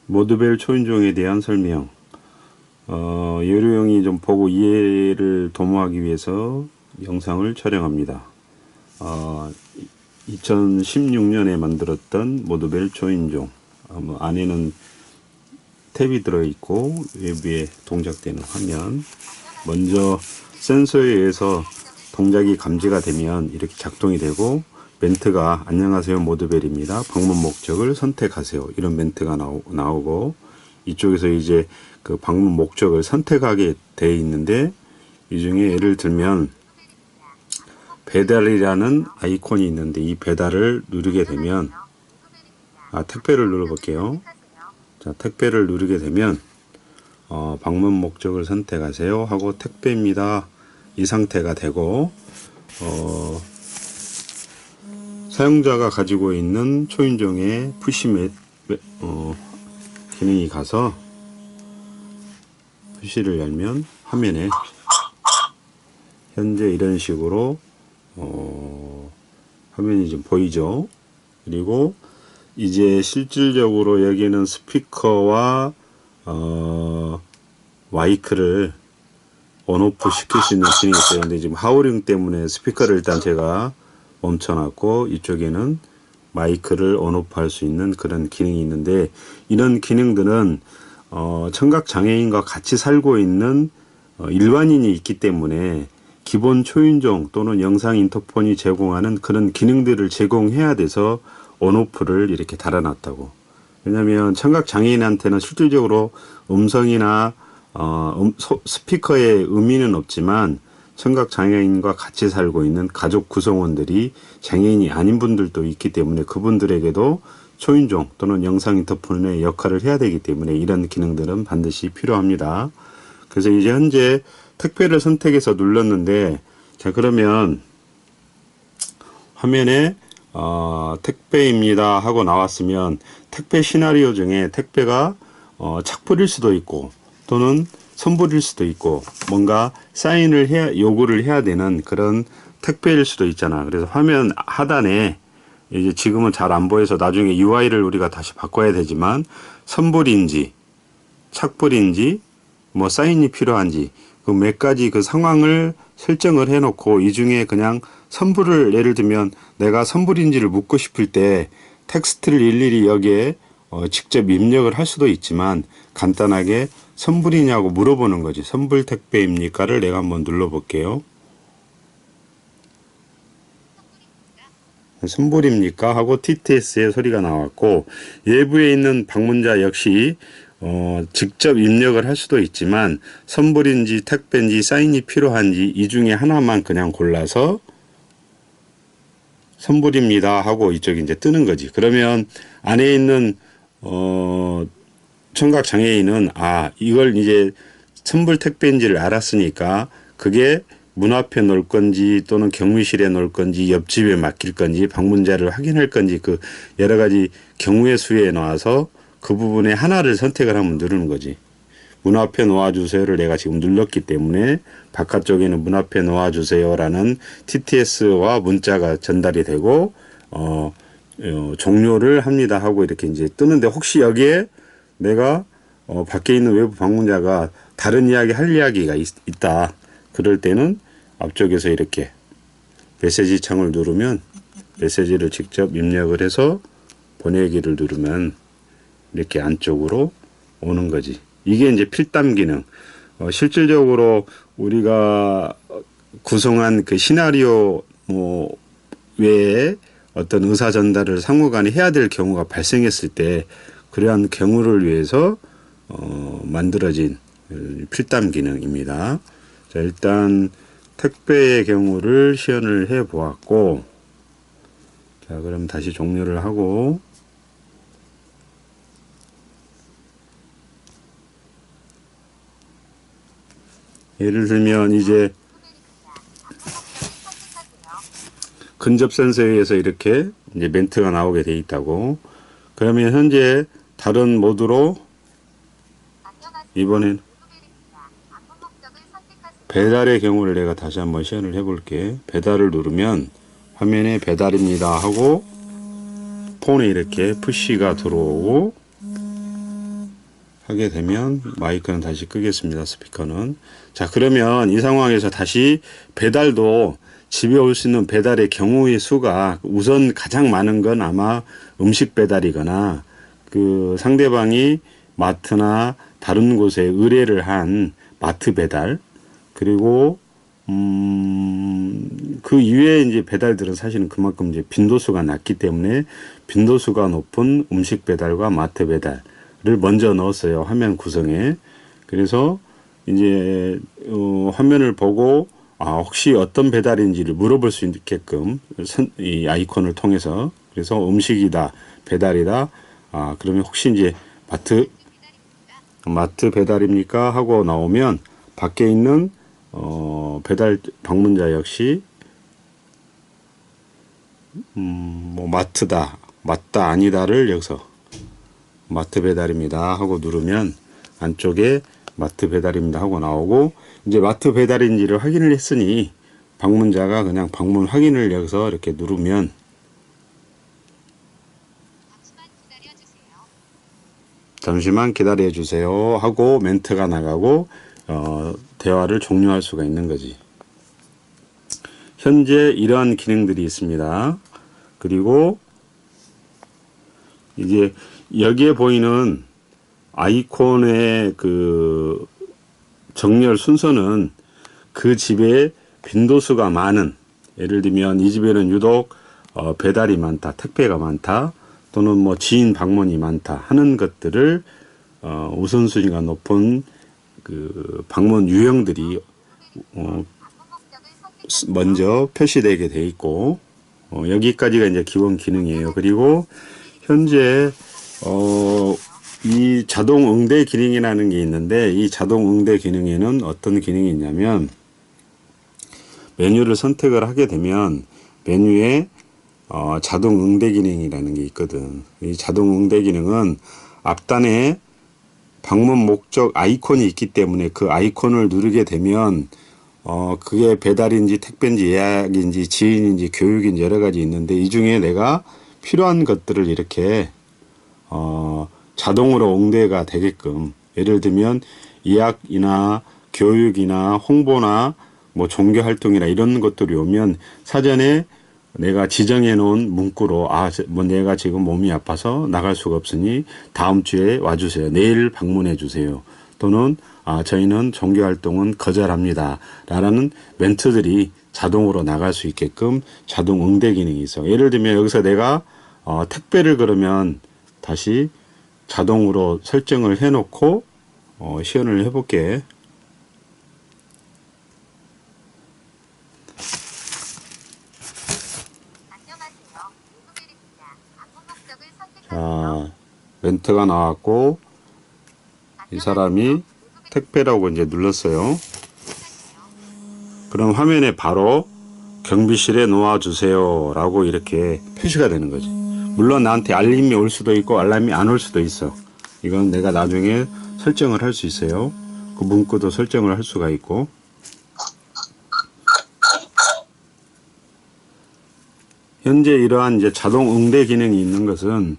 모드벨 초인종에 대한 설명. 여러형이 좀 보고 이해를 도모하기 위해서 영상을 촬영합니다. 2016년에 만들었던 모드벨 초인종. 안에는 탭이 들어있고 외부에 동작되는 화면. 먼저 센서에 의해서 동작이 감지가 되면 이렇게 작동이 되고, 멘트가 안녕하세요 모드벨입니다. 방문 목적을 선택하세요. 이런 멘트가 나오고, 이쪽에서 이제 그 방문 목적을 선택하게 되어 있는데, 이 중에 예를 들면 배달이라는 아이콘이 있는데, 이 배달을 누르게 되면, 택배를 눌러볼게요. 자, 택배를 누르게 되면 방문 목적을 선택하세요 하고 택배입니다. 이 상태가 되고, 사용자가 가지고 있는 초인종의 푸시 기능이 가서 푸시를 열면 화면에 현재 이런 식으로 화면이 좀 보이죠. 그리고 이제 실질적으로 여기는 스피커와 마이크를 온오프 시킬 수 있는 기능이 있어요. 근데 지금 하우링 때문에 스피커를 일단 제가 멈춰놨고, 이쪽에는 마이크를 온오프 할 수 있는 그런 기능이 있는데, 이런 기능들은 청각장애인과 같이 살고 있는 일반인이 있기 때문에 기본 초인종 또는 영상 인터폰이 제공하는 그런 기능들을 제공해야 돼서 온오프를 이렇게 달아놨다고. 왜냐하면 청각장애인한테는 실질적으로 음성이나 스피커의 의미는 없지만, 청각장애인과 같이 살고 있는 가족 구성원들이 장애인이 아닌 분들도 있기 때문에 그분들에게도 초인종 또는 영상 인터폰의 역할을 해야 되기 때문에 이런 기능들은 반드시 필요합니다. 그래서 이제 현재 택배를 선택해서 눌렀는데, 자, 그러면 화면에 택배입니다 하고 나왔으면, 택배 시나리오 중에 택배가 착불일 수도 있고 또는 선불일 수도 있고, 뭔가 사인을 요구를 해야 되는 그런 택배일 수도 있잖아. 그래서 화면 하단에 이제 지금은 잘 안 보여서 나중에 UI를 우리가 다시 바꿔야 되지만, 선불인지 착불인지 뭐 사인이 필요한지 그 몇 가지 그 상황을 설정을 해 놓고, 이 중에 그냥 선불을, 예를 들면 내가 선불인지를 묻고 싶을 때 텍스트를 일일이 여기에 직접 입력을 할 수도 있지만, 간단하게 선불이냐고 물어보는 거지. 선불 택배입니까를 내가 한번 눌러볼게요. 선불입니까 하고 TTS의 소리가 나왔고, 외부에 있는 방문자 역시 직접 입력을 할 수도 있지만, 선불인지 택배인지 사인이 필요한지 이 중에 하나만 그냥 골라서 선불입니다 하고 이쪽에 이제 뜨는 거지. 그러면 안에 있는 청각장애인은 이걸 이제 선불 택배인지를 알았으니까, 그게 문 앞에 놓을 건지 또는 격리실에 놓을 건지 옆집에 맡길 건지 방문자를 확인할 건지, 그 여러 가지 경우의 수에 나와서 그 부분에 하나를 선택을 하면 누르는 거지. 문 앞에 놓아주세요를 내가 지금 눌렀기 때문에 바깥쪽에는 문 앞에 놓아주세요라는 TTS와 문자가 전달이 되고 종료를 합니다 하고 이렇게 이제 뜨는데, 혹시 여기에 내가 밖에 있는 외부 방문자가 다른 이야기 할 이야기가 있다. 그럴 때는 앞쪽에서 이렇게 메시지 창을 누르면 메시지를 직접 입력을 해서 보내기를 누르면 이렇게 안쪽으로 오는 거지. 이게 이제 필담 기능. 실질적으로 우리가 구성한 그 시나리오 외에 어떤 의사 전달을 상호간에 해야 될 경우가 발생했을 때, 그러한 경우를 위해서 만들어진 필담 기능입니다. 자, 일단 택배의 경우를 시연을 해 보았고, 자, 그럼 다시 종료를 하고, 예를 들면 이제 근접 센서에 의해서 이렇게 이제 멘트가 나오게 돼 있다고. 그러면 현재 다른 모드로 이번엔 배달의 경우를 내가 다시 한번 시연을 해 볼게. 배달을 누르면 화면에 배달입니다 하고 폰에 이렇게 푸시가 들어오고, 하게 되면 마이크는 다시 끄겠습니다. 스피커는. 자, 그러면 이 상황에서 다시 배달도 집에 올 수 있는 배달의 경우의 수가 우선 가장 많은 건 아마 음식 배달이거나 그 상대방이 마트나 다른 곳에 의뢰를 한 마트 배달, 그리고 그 이외에 이제 배달들은 사실은 그만큼 이제 빈도수가 낮기 때문에 빈도수가 높은 음식 배달과 마트 배달을 먼저 넣었어요. 화면 구성에. 그래서 이제 화면을 보고 혹시 어떤 배달인지를 물어볼 수 있게끔 이 아이콘을 통해서, 그래서 음식이다, 배달이다. 그러면 혹시 이제 마트 배달입니까? 하고 나오면 밖에 있는 배달 방문자 역시 뭐 마트다, 맞다, 아니다를 여기서 마트 배달입니다 하고 누르면 안쪽에 마트 배달입니다 하고 나오고, 이제 마트 배달인지를 확인을 했으니 방문자가 그냥 방문 확인을 여기서 이렇게 누르면 잠시만 기다려 주세요 하고 멘트가 나가고 대화를 종료할 수가 있는 거지. 현재 이러한 기능들이 있습니다. 그리고 이제 여기에 보이는 아이콘의 그 정렬 순서는 그 집에 빈도수가 많은, 예를 들면 이 집에는 유독 배달이 많다, 택배가 많다, 또는 뭐 지인 방문이 많다 하는 것들을 우선순위가 높은 그 방문 유형들이 먼저 표시되게 돼 있고, 여기까지가 이제 기본 기능이에요. 그리고 현재 이 자동 응대 기능이라는 게 있는데, 이 자동 응대 기능에는 어떤 기능이 있냐면, 메뉴를 선택을 하게 되면 메뉴에 자동 응대 기능이라는 게 있거든. 이 자동 응대 기능은 앞단에 방문 목적 아이콘이 있기 때문에 그 아이콘을 누르게 되면 그게 배달인지 택배인지 예약인지 지인인지 교육인지 여러 가지 있는데, 이 중에 내가 필요한 것들을 이렇게 자동으로 응대가 되게끔, 예를 들면 예약이나 교육이나 홍보나 뭐 종교 활동이나 이런 것들이 오면 사전에 내가 지정해 놓은 문구로 뭐 내가 지금 몸이 아파서 나갈 수가 없으니 다음 주에 와주세요, 내일 방문해 주세요, 또는 저희는 종교 활동은 거절합니다 라는 멘트들이 자동으로 나갈 수 있게끔 자동 응대 기능이 있어. 예를 들면 여기서 내가 택배를 그러면 다시 자동으로 설정을 해 놓고 시연을 해 볼게. 자, 멘트가 나왔고 이 사람이 택배라고 이제 눌렀어요. 그럼 화면에 바로 경비실에 놓아주세요 라고 이렇게 표시가 되는 거지. 물론 나한테 알림이 올 수도 있고 알람이 안 올 수도 있어. 이건 내가 나중에 설정을 할 수 있어요. 그 문구도 설정을 할 수가 있고. 현재 이러한 이제 자동 응대 기능이 있는 것은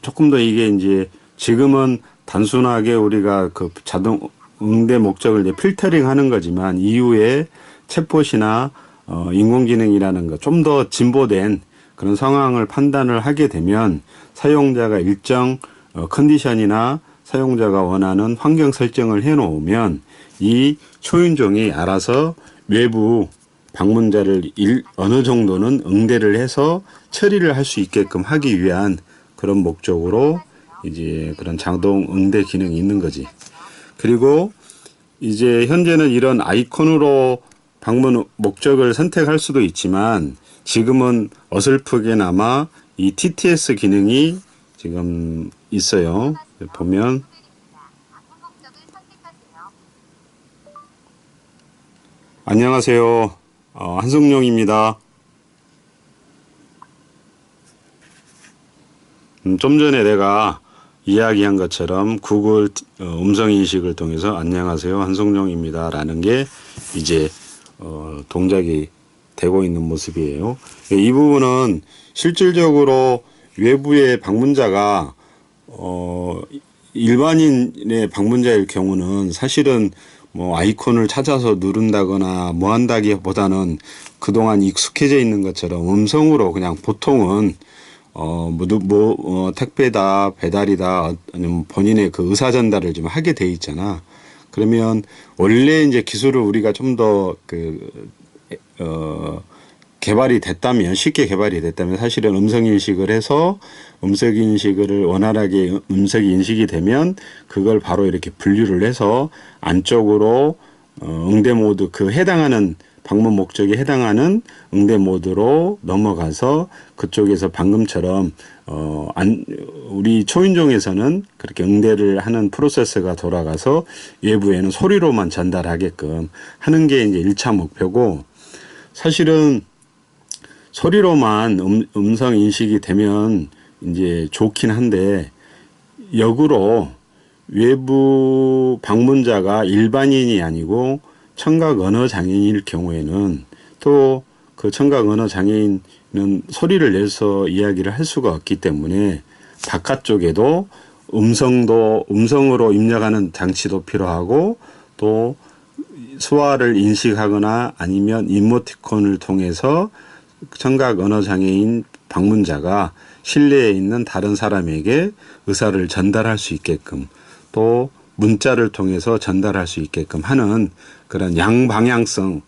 조금 더 이게 이제 지금은 단순하게 우리가 그 자동 응대 목적을 이제 필터링 하는 거지만, 이후에 챗봇이나 인공지능이라는 거 좀 더 진보된 그런 상황을 판단을 하게 되면 사용자가 일정 컨디션이나 사용자가 원하는 환경 설정을 해 놓으면 이 초인종이 알아서 외부 방문자를 어느 정도는 응대를 해서 처리를 할 수 있게끔 하기 위한 그런 목적으로 이제 그런 자동 응대 기능이 있는 거지. 그리고 이제 현재는 이런 아이콘으로 방문 목적을 선택할 수도 있지만, 지금은 어설프게나마 이 TTS 기능이 지금 있어요. 보면 안녕하세요, 한성룡입니다. 좀 전에 내가 이야기한 것처럼 구글 음성인식을 통해서 안녕하세요, 한성룡입니다 라는 게 이제 동작이 되고 있는 모습이에요. 이 부분은 실질적으로 외부의 방문자가 일반인의 방문자일 경우는 사실은 뭐 아이콘을 찾아서 누른다거나 뭐 한다기보다는 그동안 익숙해져 있는 것처럼 음성으로 그냥 보통은 택배다, 배달이다, 아니면 본인의 그 의사 전달을 좀 하게 돼 있잖아. 그러면 원래 이제 기술을 우리가 좀 더 개발이 됐다면, 쉽게 개발이 됐다면 사실은 음성 인식을 해서 음성 인식을 원활하게 음성이 인식이 되면 그걸 바로 이렇게 분류를 해서 안쪽으로 응대 모드 그 해당하는 방문 목적에 해당하는 응대 모드로 넘어가서 그쪽에서 방금처럼 우리 초인종에서는 그렇게 응대를 하는 프로세스가 돌아가서 외부에는 소리로만 전달하게끔 하는 게 이제 1차 목표고, 사실은 소리로만 음성 인식이 되면 이제 좋긴 한데, 역으로 외부 방문자가 일반인이 아니고 청각 언어 장애인일 경우에는 또 그 청각 언어 장애인은 소리를 내서 이야기를 할 수가 없기 때문에 바깥쪽에도 음성으로 입력하는 장치도 필요하고, 또 수화를 인식하거나 아니면 이모티콘을 통해서 청각 언어 장애인 방문자가 실내에 있는 다른 사람에게 의사를 전달할 수 있게끔, 또 문자를 통해서 전달할 수 있게끔 하는 그런 양방향성이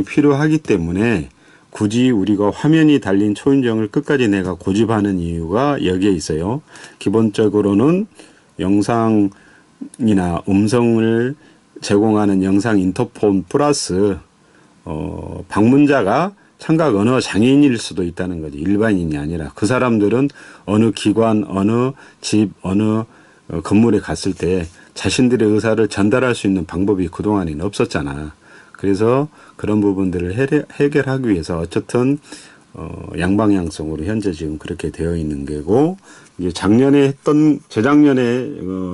필요하기 때문에 굳이 우리가 화면이 달린 초인종을 끝까지 내가 고집하는 이유가 여기에 있어요. 기본적으로는 영상이나 음성을 제공하는 영상 인터폰 플러스 방문자가 청각 언어 장애인일 수도 있다는 거지. 일반인이 아니라. 그 사람들은 어느 기관, 어느 집, 어느 건물에 갔을 때 자신들의 의사를 전달할 수 있는 방법이 그동안에는 없었잖아. 그래서 그런 부분들을 해결하기 위해서 어쨌든 양방향성으로 현재 지금 그렇게 되어 있는 게고, 이제 재작년에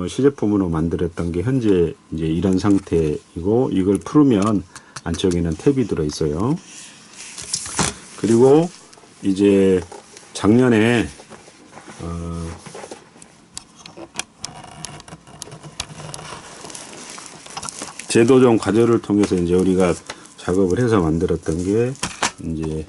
시제품으로 만들었던 게 현재 이제 이런 상태이고, 이걸 풀으면 안쪽에는 탭이 들어 있어요. 그리고 이제 작년에 제도종 과제를 통해서 이제 우리가 작업을 해서 만들었던 게 이제